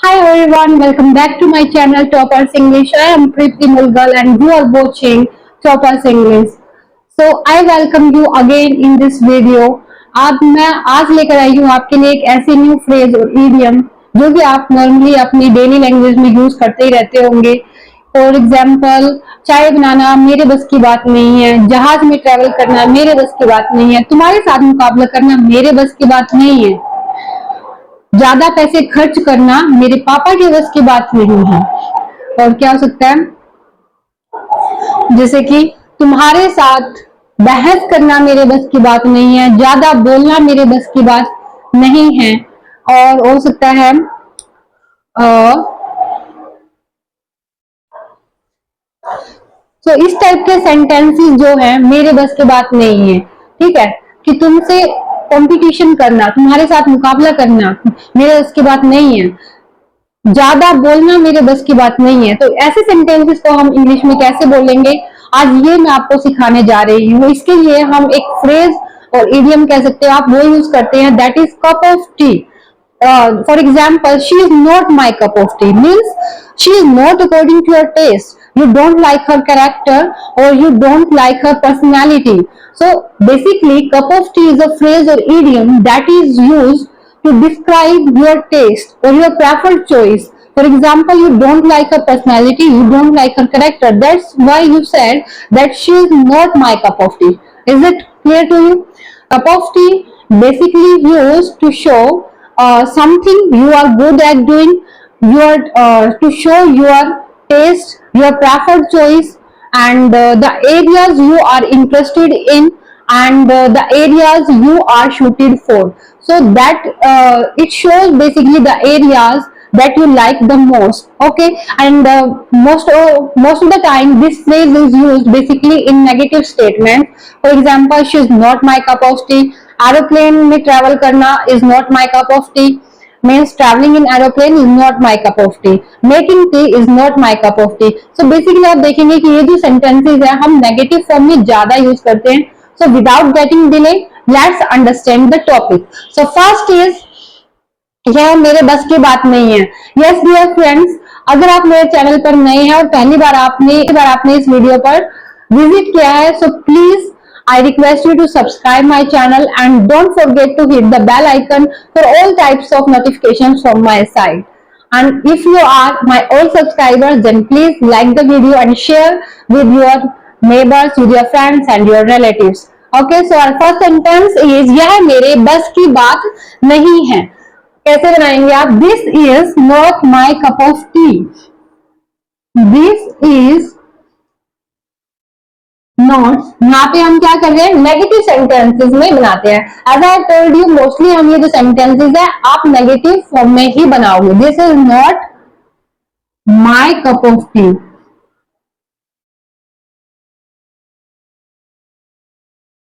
Hi everyone, welcome back to my channel Toppers English. I am Preeti Mulgal and you are watching Toppers English. So I welcome you again in this video. अब मैं आज लेकर आई हूँ आपके लिए एक ऐसी न्यू फ्रेज और इडियम जो कि आप नॉर्मली अपनी डेली लैंग्वेज में यूज करते ही रहते होंगे. फॉर एग्जाम्पल, चाय बनाना मेरे बस की बात नहीं है, जहाज में ट्रेवल करना मेरे बस की बात नहीं है, तुम्हारे साथ मुकाबला करना मेरे बस की बात नहीं है, ज्यादा पैसे खर्च करना मेरे पापा के बस की बात नहीं है. और क्या हो सकता है, जैसे कि तुम्हारे साथ बहस करना मेरे बस की बात नहीं है, ज्यादा बोलना मेरे बस की बात नहीं है. और हो सकता है तो इस टाइप के सेंटेंसेस जो है मेरे बस की बात नहीं है. ठीक है, कि तुमसे कंपटीशन करना, तुम्हारे साथ मुकाबला करना मेरे बस की बात नहीं है, ज्यादा बोलना मेरे बस की बात नहीं है. तो ऐसे सेंटेंसेस को हम इंग्लिश में कैसे बोलेंगे, आज ये मैं आपको सिखाने जा रही हूँ. इसके लिए हम एक फ्रेज और इडियम कह सकते हैं, आप वो यूज करते हैं, that is cup of T. For example, she is not my cup of tea means she is not according to your taste. You don't like her character or you don't like her personality. So basically, cup of tea is a phrase or idiom that is used to describe your taste or your preferred choice. For example, you don't like her personality, you don't like her character. That's why you said that she is not my cup of tea. Is it clear to you? Cup of tea basically used to show something you are good at doing, your to show your taste, your preferred choice, and the areas you are interested in, and the areas you are suited for. So that it shows basically the areas that you like the most. Okay, and most of the time this phrase is used basically in negative statements. For example, she is not my cup of tea. Aeroplane में travel करना is not my cup of tea means traveling in aeroplane is not my cup of tea. Making tea is not my cup of tea. So basically आप देखेंगे कि ये जो sentences है हम negative form में ज्यादा यूज करते हैं. So without getting delay, let's understand the topic. So first is, यह मेरे बस की बात नहीं है. यस डियर फ्रेंड्स, अगर आप मेरे चैनल पर नए हैं और पहली बार आपने इस वीडियो पर विजिट किया है, so please I request you to subscribe my channel and don't forget to hit the bell icon for all types of notifications from my side. And if you are my old subscribers, then please like the video and share with your neighbors, with your friends and your relatives. Okay, so our first sentence is, यह मेरे बस की बात नहीं है. कैसे बनाएंगे आप? This is not my cup of tea. This is note, यहाँ पे हम क्या कर रहे हैं, नेगेटिव सेंटेंसेस में बनाते हैं. As I told you, mostly हम ये जो सेंटेंसेस है आप नेगेटिव फॉर्म में ही बनाओगे. This is not my cup of T.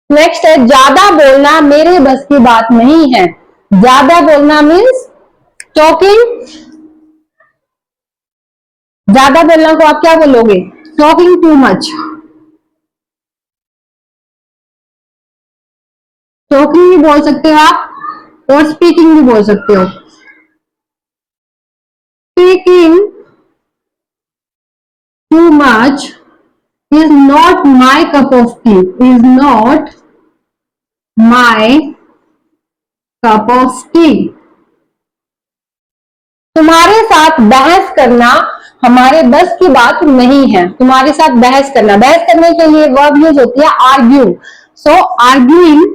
Next है, ज्यादा बोलना मेरे बस की बात नहीं है. ज्यादा बोलना मीन्स टॉकिंग. ज्यादा बोलना को आप क्या बोलोगे? Talking too much. टॉकिंग भी बोल सकते हो आप और स्पीकिंग भी बोल सकते हो. Speaking too much is not my cup of tea. Is not my cup of tea. तुम्हारे साथ बहस करना हमारे बस की बात नहीं है. तुम्हारे साथ बहस करना, बहस करने के लिए वर्ब यूज होती है आर्ग्यू. सो आर्ग्यूइंग,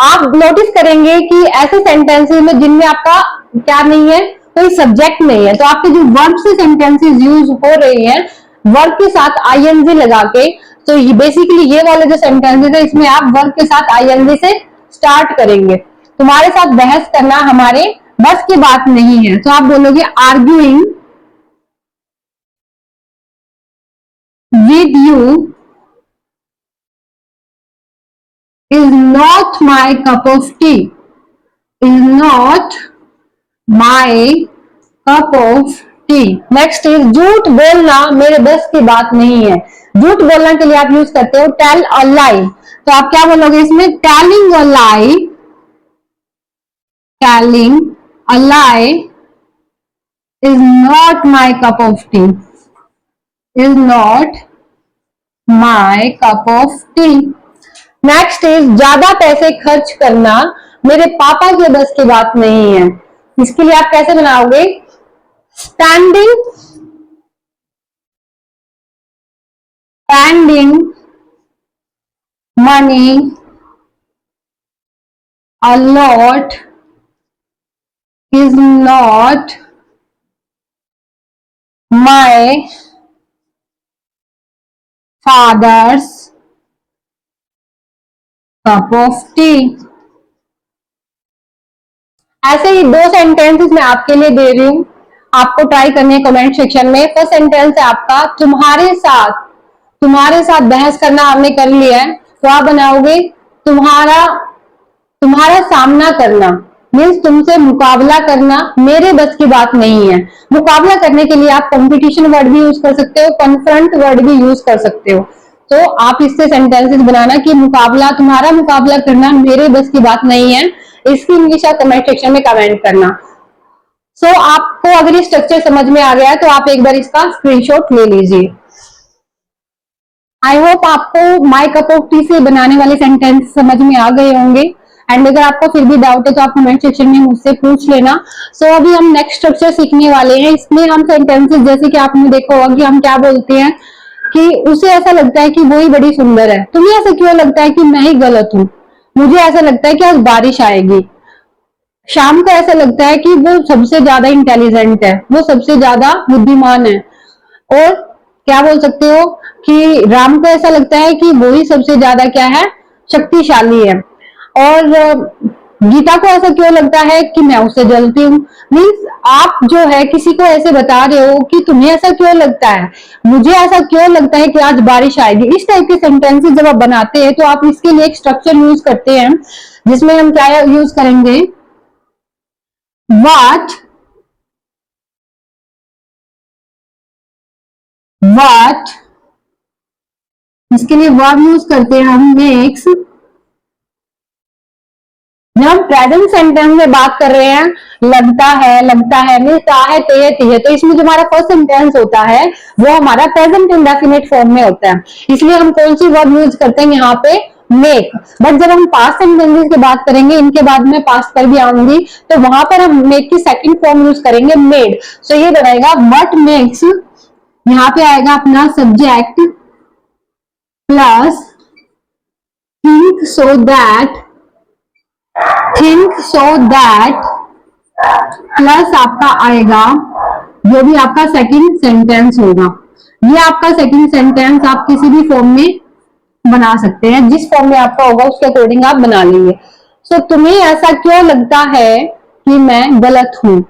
आप नोटिस करेंगे कि ऐसे सेंटेंसेस में जिनमें आपका क्या नहीं है, कोई सब्जेक्ट नहीं है, तो आपके जो वर्ब से सेंटेंसेस यूज हो रहे हैं वर्ब के साथ आईएनजी लगा के, तो बेसिकली ये वाले जो सेंटेंसेस है इसमें आप वर्ब के साथ आईएनजी से स्टार्ट करेंगे. तुम्हारे साथ बहस करना हमारे बस की बात नहीं है, तो आप बोलोगे arguing with you is not my cup of tea. Is not my cup of tea. Next is, झूठ बोलना मेरे बस की बात नहीं है. झूठ बोलने के लिए आप यूज करते हो टेल अ लाई. तो आप क्या बोलोगे इसमें? Telling a lie. Telling a lie is not my cup of tea, is not my cup of tea. Next is ज्यादा पैसे खर्च करना मेरे पापा के बस की बात नहीं है। इसके लिए आप कैसे बनाओगे? Spending money a lot is not my father's cup of tea। ऐसे ही दो सेंटेंसेस मैं आपके लिए दे रही हूं, आपको ट्राई करने हैं कमेंट सेक्शन में। फर्स्ट सेंटेंस है आपका, तुम्हारे साथ बहस करना आपने कर लिया है, तो आप बनाओगे तुम्हारा सामना करना, मीन्स तुमसे मुकाबला करना मेरे बस की बात नहीं है। मुकाबला करने के लिए आप कंपटीशन वर्ड भी यूज कर सकते हो, कन्फ्रंट वर्ड भी यूज कर सकते हो। तो आप इससे सेंटेंसेस बनाना कि तुम्हारा मुकाबला करना मेरे बस की बात नहीं है। इसकी इंग्लिश आप कमेंट सेक्शन में कमेंट करना। आपको अगर ये स्ट्रक्चर समझ में आ गया है तो आप एक बार इसका स्क्रीनशॉट ले लीजिए। आई होप आपको माई कप ऑफ टी से बनाने वाले सेंटेंस समझ में आ गए होंगे। एंड अगर आपको फिर भी डाउट है तो आप कमेंट सेक्शन में मुझसे पूछ लेना। अभी हम नेक्स्ट स्ट्रक्चर सीखने वाले हैं। इसमें हम सेंटेंसेस, जैसे कि आपने देखा होगा कि हम क्या बोलते हैं कि उसे ऐसा लगता है कि वो ही बड़ी सुंदर है। तुम्हें ऐसा क्यों लगता है कि मैं ही गलत हूं? मुझे ऐसा लगता है कि आज बारिश आएगी। शाम को ऐसा लगता है कि वो सबसे ज्यादा इंटेलिजेंट है, वो सबसे ज्यादा बुद्धिमान है। और क्या बोल सकते हो कि राम को ऐसा लगता है कि वो ही सबसे ज्यादा क्या है, शक्तिशाली है। और गीता को ऐसा क्यों लगता है कि मैं उससे जलती हूँ। मीन्स आप जो है किसी को ऐसे बता रहे हो कि तुम्हें ऐसा क्यों लगता है, मुझे ऐसा क्यों लगता है कि आज बारिश आएगी। इस टाइप के सेंटेंसेस जब आप बनाते हैं तो आप इसके लिए एक स्ट्रक्चर यूज करते हैं, जिसमें हम क्या यूज करेंगे, what इसके लिए वर्ब यूज करते हैं हम मेक्स। जब हम प्रेजेंट सेंटेंस में बात कर रहे हैं, लगता है मीन्स है ते, तो इसमें जो हमारा फर्स्ट सेंटेंस होता है वो हमारा प्रेजेंट इंडेफिनिट फॉर्म में होता है। इसलिए हम कौन सी वर्ब यूज करते हैं यहाँ पे, मेक। बट जब हम पास्ट सेंटेंसेस की बात करेंगे, इनके बाद में पास्ट पर भी आऊंगी, तो वहां पर हम मेक की सेकंड फॉर्म यूज करेंगे, मेड। ये बनेगा व्हाट मेक्स, यहाँ पे आएगा अपना subject plus think so that plus आपका आएगा जो भी आपका सेकंड सेंटेंस होगा। ये आपका सेकंड सेंटेंस आप किसी भी फॉर्म में बना सकते हैं, जिस फॉर्म में आपका होगा उसके अकॉर्डिंग आप बना लीजिए। तुम्हें ऐसा क्यों लगता है कि मैं गलत हूं।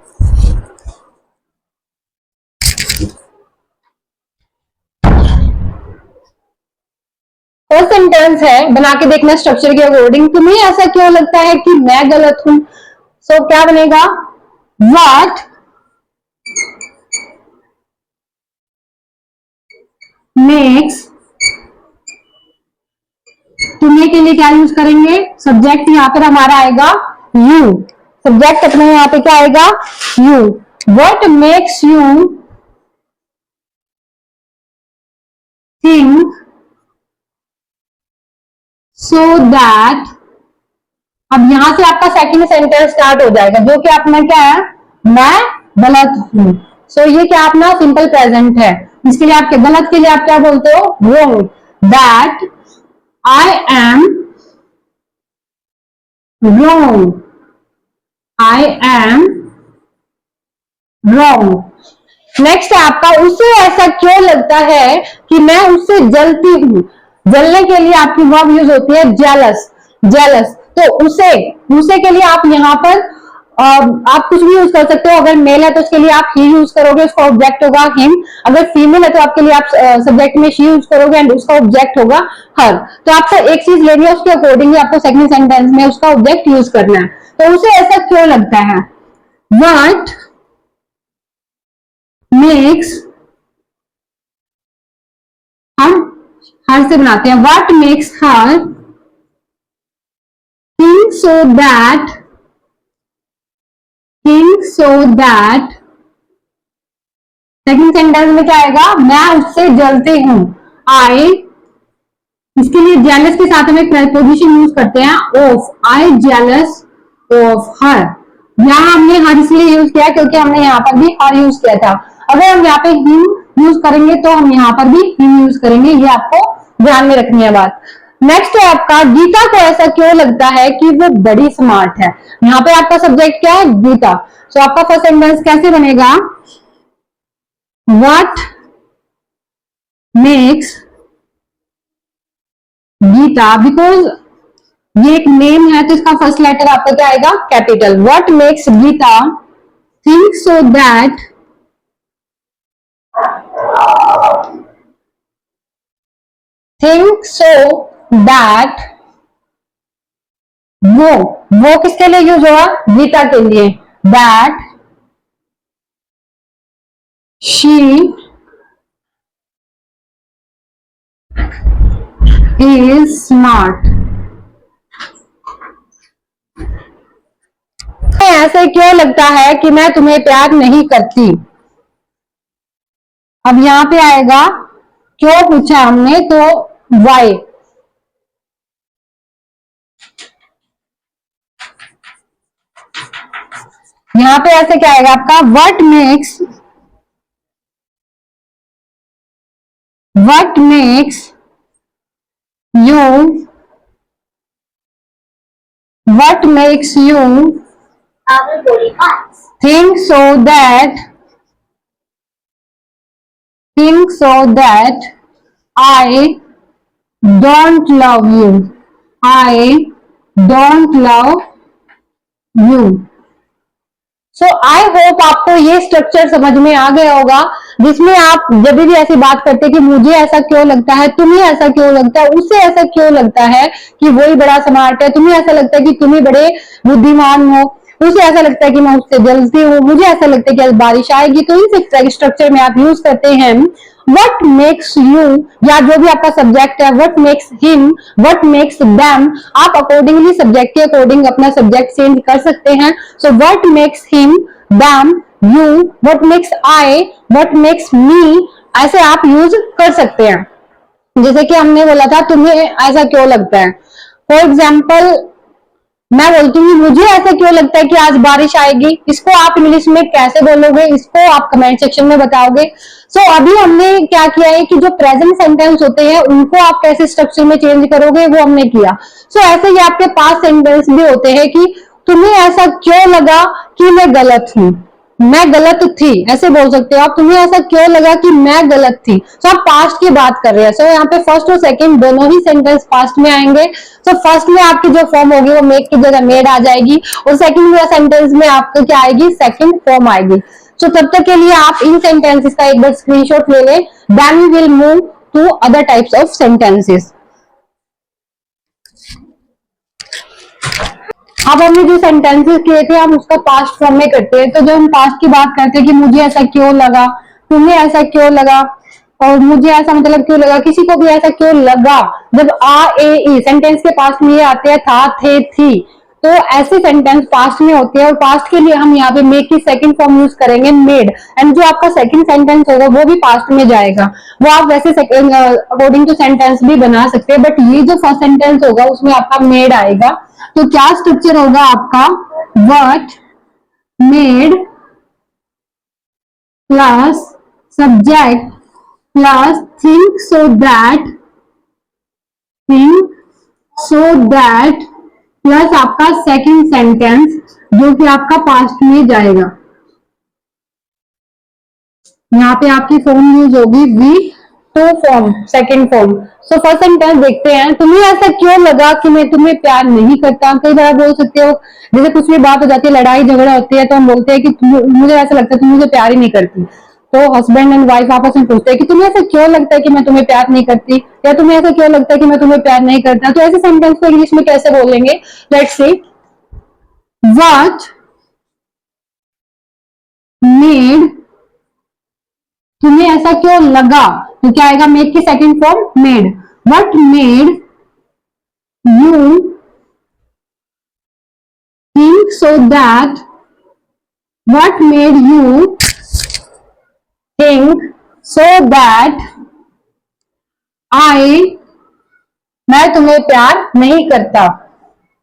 फर्स्ट सेंटेंस है, बना के देखना स्ट्रक्चर के अकॉर्डिंग। तुम्हें ऐसा क्यों लगता है कि मैं गलत हूं। क्या बनेगा, व्हाट मेक्स, तुम्हें के लिए क्या यूज करेंगे, सब्जेक्ट यहाँ पर हमारा आएगा यू। सब्जेक्ट अपने यहाँ पे क्या आएगा, you. What makes you think so that. अब यहां से आपका सेकंड सेंटेंस स्टार्ट हो जाएगा, जो कि अपना क्या है, मैं गलत हूं। ये क्या अपना सिंपल प्रेजेंट है। इसके लिए आप गलत के लिए आप क्या बोलते हो, wrong. That I am wrong, I am wrong. Next है आपका, उसे ऐसा क्यों लगता है कि मैं उससे जलती हूं। जलने के लिए आपकी वर्ब यूज होती है जेलस। तो उसे के लिए आप यहाँ पर आप कुछ भी यूज कर सकते हो। अगर मेल है तो उसके लिए आप ही यूज करोगे, उसका ऑब्जेक्ट होगा हिम। अगर फीमेल है तो आपके लिए आप सब्जेक्ट में शी यूज करोगे एंड उसका ऑब्जेक्ट होगा हर। तो आपको एक चीज लेनी है, उसके अकॉर्डिंगली आपको सेकंड सेंटेंस में उसका ऑब्जेक्ट यूज करना है। तो उसे ऐसा क्यों लगता है, व्हाट मेक्स, हम हर से बनाते हैं, what makes her think so that second sentence में क्या आएगा, मैं उससे जलती हूँ, आई, इसके लिए जेलस के साथ हम एक प्रेपोजिशन यूज करते हैं of, I jealous of her. यहाँ हमने हर इसलिए यूज किया क्योंकि हमने यहाँ पर भी हर यूज किया था। अगर हम यहाँ पे हिम यूज करेंगे तो हम यहाँ पर भी हिम यूज करेंगे, ये आपको ध्यान में रखनी है बात। नेक्स्ट है आपका, गीता को ऐसा क्यों लगता है कि वो बड़ी स्मार्ट है। यहाँ पे आपका सब्जेक्ट क्या है, गीता। तो आपका फर्स्ट सेंटेंस कैसे बनेगा, व्हाट मेक्स गीता, बिकॉज ये एक नेम है तो इसका फर्स्ट लेटर आपका क्या आएगा, capital. What makes Gita think so that वो किसके लिए यूज हुआ, गीता के लिए, दैट शी इज स्मार्ट। ऐसे क्यों लगता है कि मैं तुम्हें प्यार नहीं करती। अब यहां पे आएगा, क्यों पूछा हमने तो वाई, यहां पे ऐसे क्या आएगा आपका, what makes you what makes you think so that I don't love you, I don't love you। So I hope आपको ये स्ट्रक्चर समझ में आ गया होगा, जिसमें आप जब भी ऐसी बात करते हैं कि मुझे ऐसा क्यों लगता है, तुम्हें ऐसा क्यों लगता है, उसे ऐसा क्यों लगता है कि वही बड़ा स्मार्ट है, तुम्हें ऐसा लगता है कि तुम्हें बड़े बुद्धिमान हो, उसे ऐसा लगता है कि मैं उससे जलती हूँ, मुझे ऐसा लगता है कि आज बारिश आएगी, तो इस स्ट्रक्चर में आप यूज करते हैं वट मेक्स यू, या जो भी आपका सब्जेक्ट है, what makes him, what makes them, आप अकॉर्डिंगली सब्जेक्ट के अकॉर्डिंग अपना सब्जेक्ट चेंज कर सकते हैं। So what makes him, them, you, what makes I, what makes me, ऐसे आप यूज कर सकते हैं। जैसे कि हमने बोला था तुम्हें ऐसा क्यों लगता है, फॉर एग्जाम्पल मैं बोलती हूँ मुझे ऐसा क्यों लगता है कि आज बारिश आएगी, इसको आप इंग्लिश में कैसे बोलोगे, इसको आप कमेंट सेक्शन में बताओगे। सो अभी हमने क्या किया है कि जो प्रेजेंट सेंटेंस होते हैं उनको आप कैसे स्ट्रक्चर में चेंज करोगे वो हमने किया। सो ऐसे ही आपके पास सेंटेंस भी होते हैं कि तुम्हें ऐसा क्यों लगा कि मैं गलत हूँ, मैं गलत थी, ऐसे बोल सकते हो आप, तुम्हें ऐसा क्यों लगा कि मैं गलत थी। सो आप पास्ट की बात कर रहे हैं। सो यहाँ पे फर्स्ट और सेकंड दोनों ही सेंटेंस पास्ट में आएंगे। सो फर्स्ट में आपकी जो फॉर्म होगी वो मेक की जगह मेड आ जाएगी, और सेकंड सेंटेंस में आपको क्या आएगी, सेकंड फॉर्म आएगी। सो तब तक के लिए आप इन सेंटेंसेस का एक बार स्क्रीनशॉट ले लें, then we will move to other types of sentences. अब हमने जो सेंटेंसेस किए थे हम उसका पास्ट फॉर्म में करते हैं। तो जब हम पास्ट की बात करते हैं कि मुझे ऐसा क्यों लगा, तुम्हें ऐसा क्यों लगा, और मुझे ऐसा मतलब क्यों लगा, किसी को भी ऐसा क्यों लगा, जब आ ए ई सेंटेंस के पास्ट में ये आते हैं था, थे, थी, तो ऐसे सेंटेंस पास्ट में होते हैं। और पास्ट के लिए हम यहाँ पे मेक की सेकंड फॉर्म यूज करेंगे मेड, एंड जो आपका सेकंड सेंटेंस होगा वो भी पास्ट में जाएगा। वो आप वैसे अकॉर्डिंग टू सेंटेंस भी बना सकते हैं, बट ये जो फर्स्ट सेंटेंस होगा उसमें आपका मेड आएगा। तो क्या स्ट्रक्चर होगा आपका, what made plus subject plus think so that plus आपका सेकंड सेंटेंस जो कि आपका पास्ट में जाएगा। यहाँ पे आपकी फॉर्म यूज होगी V two form, second form. So first sentence देखते हैं, तुम्हें ऐसा क्यों लगा कि मैं तुम्हें प्यार नहीं करता। कई बार बोल सकते हो, जैसे कुछ भी बात हो जाती है, लड़ाई झगड़ा होती है, तो हम बोलते हैं कि मुझे ऐसा लगता है तुम मुझे प्यार ही नहीं करती। तो हस्बैंड एंड वाइफ आपस में पूछते हैं कि तुम्हें ऐसा क्यों लगता है कि मैं तुम्हें प्यार नहीं करती, या तुम्हें ऐसा क्यों लगता है कि मैं तुम्हें प्यार नहीं करता। तो ऐसे सेंटेंस को इंग्लिश में कैसे बोलेंगे, लेट्स सी, व्हाट मेड, तुम्हें ऐसा क्यों लगा, तो क्या आएगा, मेड की second form made. What made you think so that, what made you think so that मैं तुम्हें प्यार नहीं करता।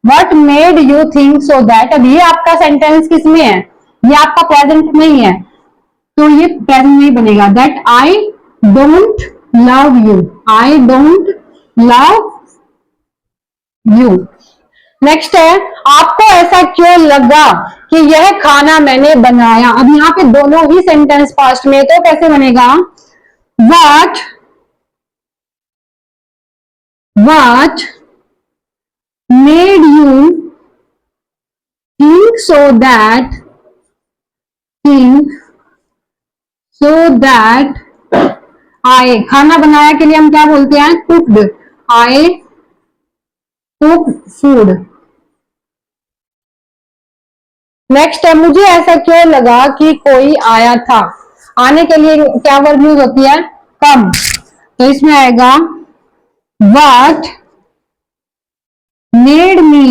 What made you think so that, अब ये आपका सेंटेंस किसमें है, ये आपका प्रेजेंट में ही है, तो ये प्रेजेंट में ही बनेगा। That I don't love you, I don't love you. Next है, आपको ऐसा क्यों लगा कि यह खाना मैंने बनाया। अब यहाँ पे दोनों ही सेंटेंस पास्ट में, तो कैसे बनेगा, what made you think so that I, खाना बनाया के लिए हम क्या बोलते हैं, cooked, I cook food. Next है, मुझे ऐसा क्यों लगा कि कोई आया था। आने के लिए क्या वर्ब यूज होती है, कम, तो इसमें आएगा what made me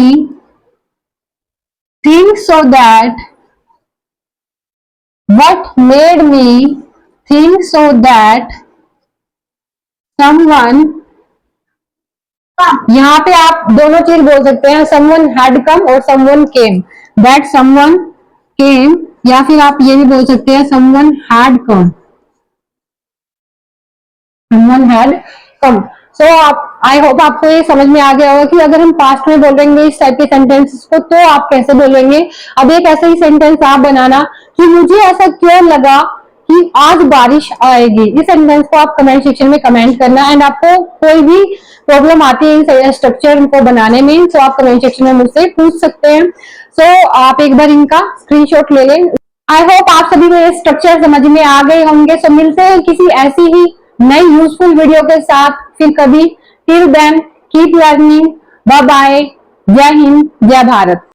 think so that, what made me think so that someone, यहाँ पे आप दोनों चीज बोल सकते हैं, someone had come और someone came, that someone came, या फिर आप ये भी बोल सकते हैं someone had come, someone had come। सो आप, आई होप आपको ये समझ में आ गया होगा कि अगर हम पास्ट में बोलेंगे इस टाइप के सेंटेंसेस को तो आप कैसे बोलेंगे। अब एक ऐसा ही सेंटेंस आप बनाना कि मुझे ऐसा क्यों लगा कि आज बारिश आएगी। इस सेंटेंस को आप कमेंट सेक्शन में कमेंट करना, एंड आपको कोई भी प्रॉब्लम आती है इन स्ट्रक्चर को बनाने में, तो आप कमेंट सेक्शन में मुझसे पूछ सकते हैं। सो आप एक बार इनका स्क्रीनशॉट ले लें। आई होप आप सभी को ये स्ट्रक्चर समझ में आ गए होंगे। सो मिलते हैं किसी ऐसी ही नई यूजफुल वीडियो के साथ फिर कभी। Till then keep learning, bye bye, जय हिंद, जय भारत।